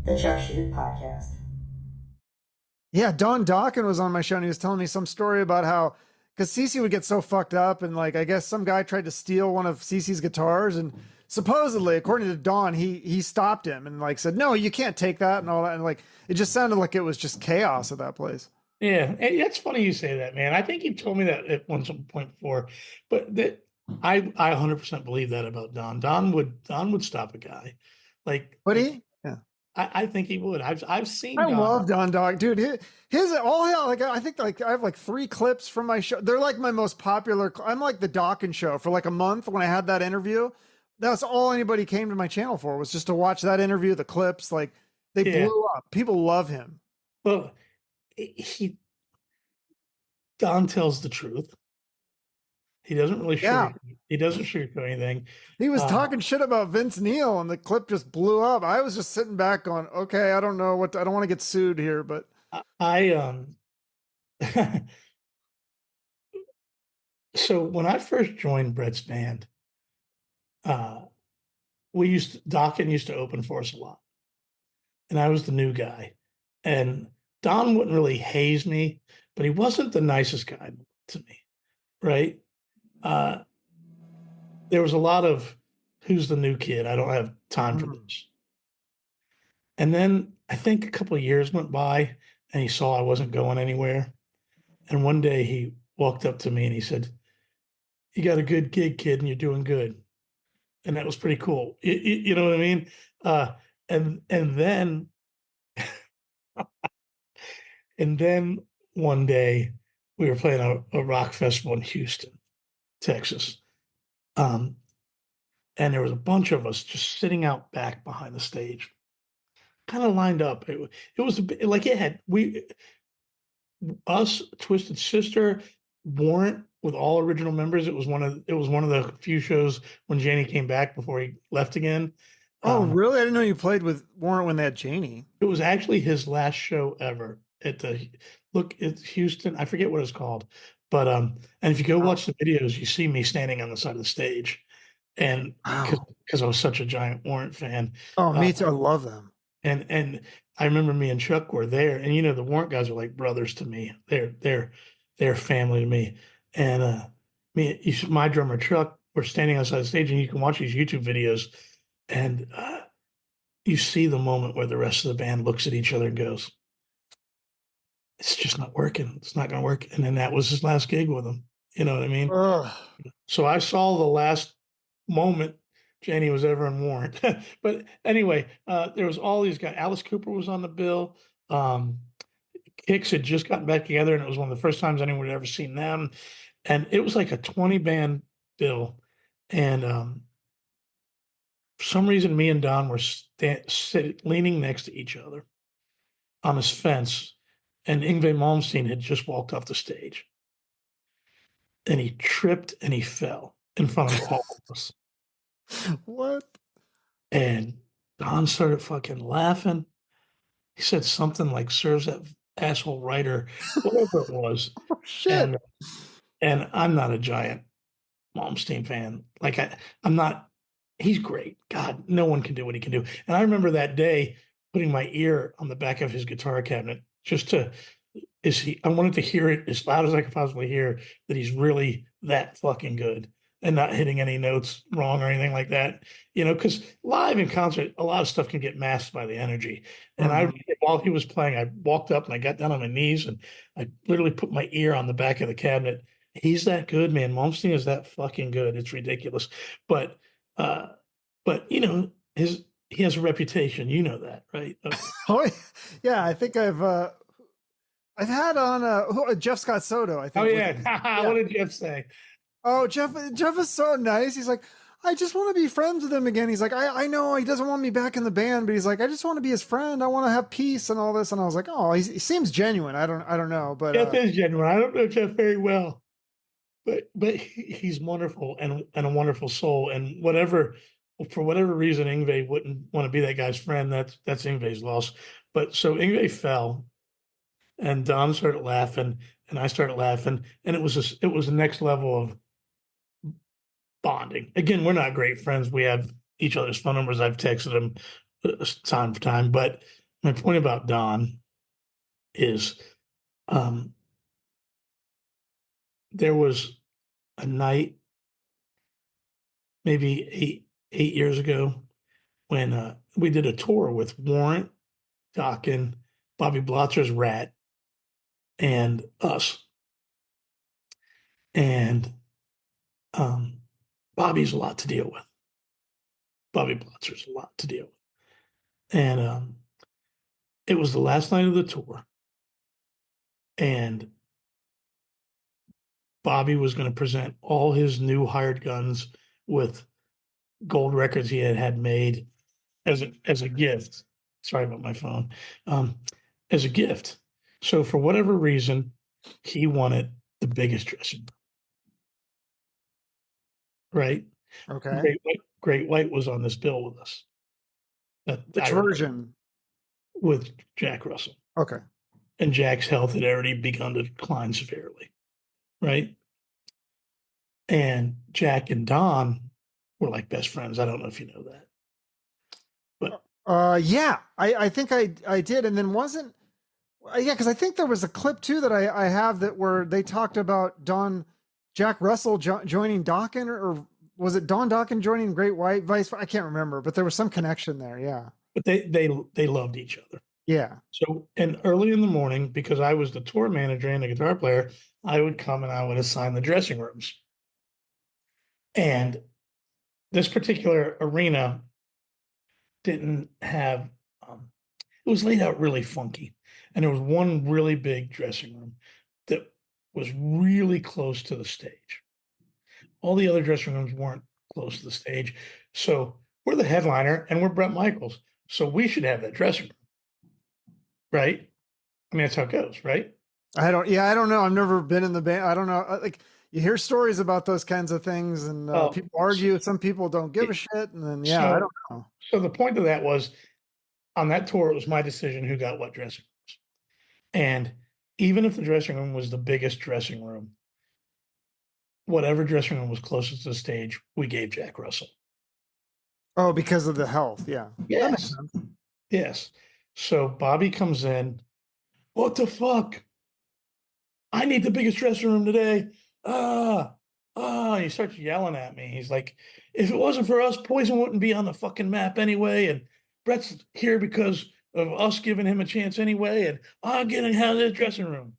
the Shute podcast. Yeah, Dokken was on my show and he was telling me some story about how, because Cece would get so fucked up and like I guess some guy tried to steal one of Cece's guitars and supposedly, according to Don, he stopped him and like said, "No, you can't take that," and all that, and like it just sounded like it was just chaos at that place. Yeah, it's funny you say that, man. I think you told me that at one point before, but that I 100% believe that about Don. Don would stop a guy, like. Would he? Yeah. I think he would. I've seen. I love Don Dog, dude. His all like I think like I have like 3 clips from my show. They're like my most popular. I'm like the Dokken show for like a month when I had that interview. That's all anybody came to my channel for was just to watch that interview. The clips, like they blew up. People love him. Well, Don tells the truth. He doesn't really he doesn't sugarcoat anything. He was talking shit about Vince Neil and the clip just blew up. I was just sitting back going, okay, I don't know I don't want to get sued here, but so when I first joined Brett's band, Dokken used to open for us a lot. And I was the new guy. And Don wouldn't really haze me, but he wasn't the nicest guy to me. Right? There was a lot of who's the new kid? I don't have time for this. And then I think a couple of years went by and he saw I wasn't going anywhere. And one day he walked up to me and he said, "You got a good gig, kid, and you're doing good." And that was pretty cool. You know what I mean? And then and then one day we were playing a rock festival in Houston, Texas. And there was a bunch of us just sitting out back behind the stage, kind of lined up. It was a bit, like it had us, Twisted Sister, Warrant with all original members. It was one of the few shows when Janie came back before he left again. Oh, really? I didn't know you played with Warrant when they had Janie. It was actually his last show ever at Houston. I forget what it's called. But and if you go watch the videos, you see me standing on the side of the stage, and because I was such a giant Warrant fan. Oh, me too. I love them. And I remember me and Chuck were there, and the Warrant guys are like brothers to me. They're family to me. And my drummer Chuck, we're standing outside the stage, and you can watch these YouTube videos, and you see the moment where the rest of the band looks at each other and goes, "It's just not working. It's not going to work." And then that was his last gig with him. You know what I mean? So I saw the last moment Janie was ever in Warrant. But anyway, there was all these guys. Alice Cooper was on the bill. Kicks had just gotten back together, and it was one of the first times anyone had ever seen them. And it was like a 20-band bill. And for some reason, me and Don were leaning next to each other on this fence. And Yngwie Malmsteen had just walked off the stage. And he tripped and he fell in front of all of us. What? And Don started fucking laughing. He said something like, "Serves that asshole writer," whatever it was. Oh, shit. And I'm not a giant Malmsteen fan. Like I'm not. He's great. God, no one can do what he can do. And I remember that day putting my ear on the back of his guitar cabinet just to I wanted to hear it as loud as I could possibly hear that he's really that fucking good and not hitting any notes wrong or anything like that. Because live in concert, a lot of stuff can get masked by the energy. And while he was playing, I walked up and I got down on my knees and I literally put my ear on the back of the cabinet. He's that good, man. Malmsteen is that fucking good. It's ridiculous. But he has a reputation. You know that, right? Oh, yeah. I think I've had on Jeff Scott Soto. I think. Oh yeah. What did Jeff say? Oh, Jeff is so nice. He's like, "I just want to be friends with him again." He's like, I know he doesn't want me back in the band, but he's like, "I just want to be his friend. I want to have peace and all this." And I was like, "Oh, he seems genuine." I don't know, but Jeff is genuine. I don't know Jeff very well, but he's wonderful and a wonderful soul. And for whatever reason, Yngwie wouldn't want to be that guy's friend. That's Yngwie's loss. But so Yngwie fell, and Don started laughing, and I started laughing, and it was the next level of bonding. Again, we're not great friends. We have each other's phone numbers. I've texted him time for time. But my point about Don is there was a night, maybe eight years ago, when we did a tour with Warrant, Dokken, Bobby Blotzer's Rat, and us. And Bobby's a lot to deal with. Bobby Blotzer's a lot to deal with. And it was the last night of the tour. And Bobby was going to present all his new hired guns with gold records he had made as a gift. Sorry about my phone. As a gift. So for whatever reason, he wanted the biggest dressing room. Right? Okay. Great White was on this bill with us. Which version? With Jack Russell. Okay. And Jack's health had already begun to decline severely. Right? And Jack and Don were like best friends. I don't know if you know that. But yeah, I think I did. And then wasn't, yeah, because I think there was a clip too that I have that where they talked about Jack Russell joining Dokken, or was it Don Dokken joining Great White? I can't remember, but there was some connection there. Yeah. But they loved each other. Yeah. So, and early in the morning, because I was the tour manager and the guitar player, I would come and I would assign the dressing rooms. And this particular arena didn't have, it was laid out really funky. And there was one really big dressing room that was really close to the stage. All the other dressing rooms weren't close to the stage. So we're the headliner and we're Bret Michaels. So we should have that dressing room. Right? I mean, that's how it goes, right? I don't know. I've never been in the band. I don't know. Like, you hear stories about those kinds of things, and people argue. Some people don't give a shit, and then I don't know. So the point of that was, on that tour, it was my decision who got what dressing rooms. And even if the dressing room was the biggest dressing room, whatever dressing room was closest to the stage, we gave Jack Russell. Oh, because of the health, yeah. Yes. Yes. So Bobby comes in. What the fuck? I need the biggest dressing room today. He starts yelling at me. He's like, if it wasn't for us, Poison wouldn't be on the fucking map anyway. And Brett's here because of us giving him a chance anyway. And I'm getting out of this dressing room.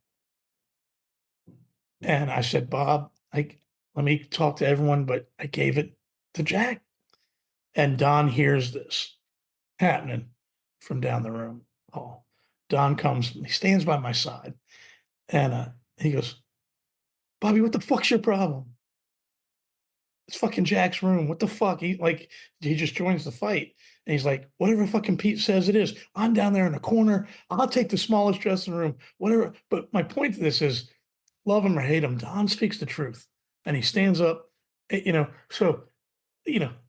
And I said, Bob, let me talk to everyone, but I gave it to Jack. And Don hears this happening from down the room. Oh, Don comes, he stands by my side, and he goes, Bobby, what the fuck's your problem? It's fucking Jack's room. What the fuck? He just joins the fight. And he's like, whatever fucking Pete says it is. I'm down there in the corner. I'll take the smallest dressing room, whatever. But my point to this is, love him or hate him, Don speaks the truth. And he stands up, so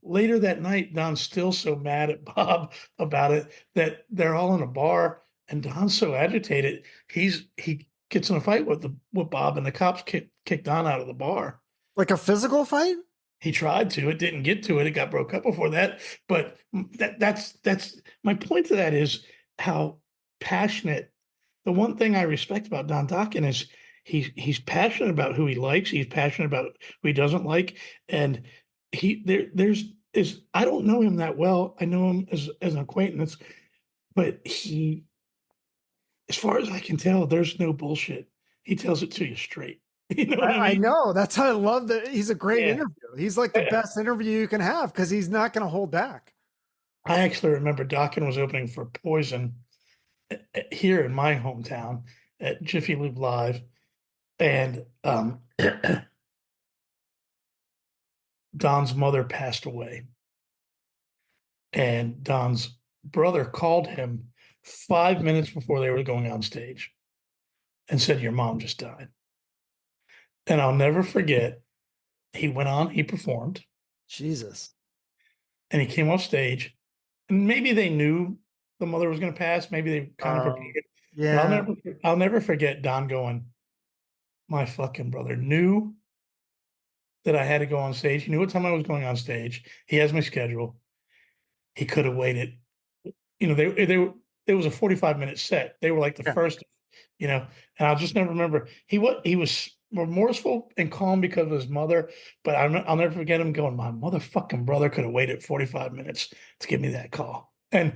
later that night, Don's still so mad at Bob about it that they're all in a bar, and Don's so agitated, he gets in a fight with Bob, and the cops kick Don out of the bar. Like a physical fight? He tried to. It didn't get to it. It got broke up before that. But that's my point to that is how passionate. The one thing I respect about Don Dokken is he's passionate about who he likes. He's passionate about who he doesn't like, and I don't know him that well. I know him as an acquaintance, but as far as I can tell, there's no bullshit. He tells it to you straight. You know what I mean? I know. That's how I love that. He's a great interview. He's like the best interview you can have because he's not going to hold back. I actually remember Dokken was opening for Poison here in my hometown at Jiffy Lube Live, and Don's mother passed away, and Don's brother called him 5 minutes before they were going on stage and said, your mom just died. And I'll never forget, he went on, he performed. Jesus. And he came off stage, and maybe they knew the mother was going to pass. Maybe they kind of prepared. Yeah. But I'll never forget Don going, my fucking brother knew that I had to go on stage. He knew what time I was going on stage. He has my schedule. He could have waited you know, it was a 45-minute set. They were like the Yeah. first, you know, and I'll just never remember. He was remorseful and calm because of his mother, but I'll never forget him going, my motherfucking brother could have waited 45 minutes to give me that call. And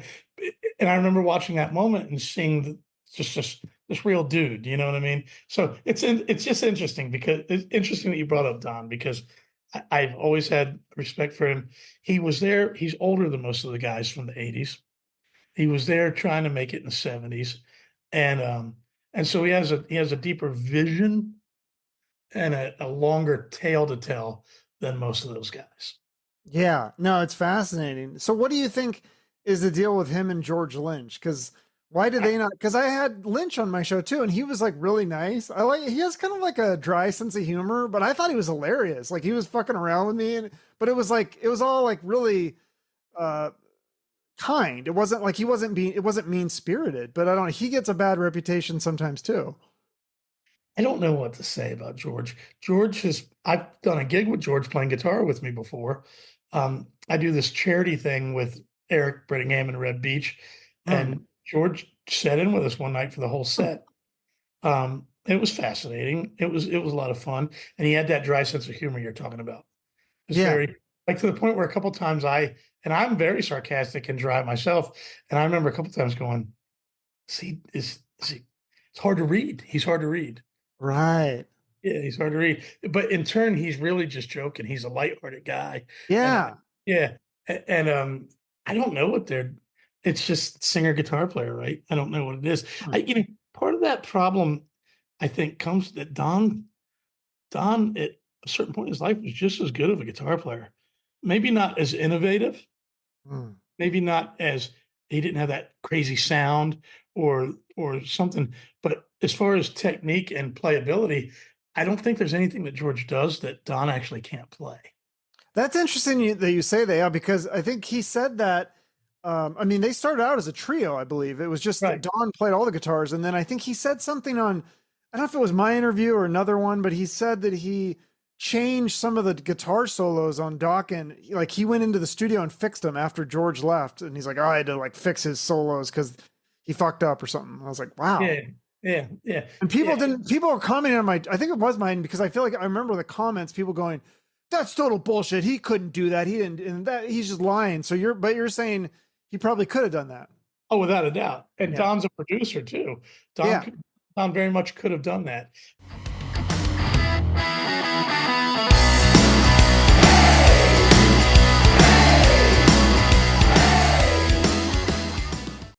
I remember watching that moment and seeing just this real dude, you know what I mean? So it's just interesting because it's interesting that you brought up Don, because I've always had respect for him. He was there. He's older than most of the guys from the 80s. He was there trying to make it in the 70s. And so he has a deeper vision and a longer tale to tell than most of those guys. Yeah, no, it's fascinating. So, what do you think is the deal with him and George Lynch? Because why did they not? Because I had Lynch on my show too, and he was like really nice. He has kind of like a dry sense of humor, but I thought he was hilarious. Like he was fucking around with me, but it was all like really uh kind. It wasn't like it wasn't mean spirited. But I don't know. He gets a bad reputation sometimes too. I don't know what to say about George. I've done a gig with George playing guitar with me before. I do this charity thing with Eric Brittingham in Red Beach, Hmm. and George sat in with us one night for the whole set. It was fascinating. It was a lot of fun, and he had that dry sense of humor you're talking about. It's Yeah. very, like, to the point where a couple times I'm very sarcastic and dry myself, and I remember a couple times going, "See, is he? It's hard to read. He's hard to read." Right. Yeah, he's hard to read, but in turn, he's really just joking. He's a lighthearted guy, and Yeah. yeah, I don't know what they're. It's just singer guitar player, right? I don't know what it is. Hmm. Part of that problem, I think, comes that Don at a certain point in his life was just as good of a guitar player, maybe not as innovative, Hmm. maybe not as he didn't have that crazy sound or something, but as far as technique and playability, I don't think there's anything that George does that Don actually can't play. That's interesting that you say that, yeah, because I think he said that. I mean, they started out as a trio, I believe. It was just Right. Don played all the guitars, and then I think he said something on, I don't know if it was my interview or another one, but he said that he changed some of the guitar solos on Dokken. Like he went into the studio and fixed them after George left, and he's like, oh, I had to like fix his solos because he fucked up or something. I was like, wow. Yeah. Yeah. Yeah. And Yeah. people were commenting on I think it was mine because I feel like I remember the comments, people going, that's total bullshit. He couldn't do that. He didn't, and that he's just lying. So you're saying he probably could have done that. Oh, without a doubt. And Yeah. Don's a producer too. Yeah. Don very much could have done that.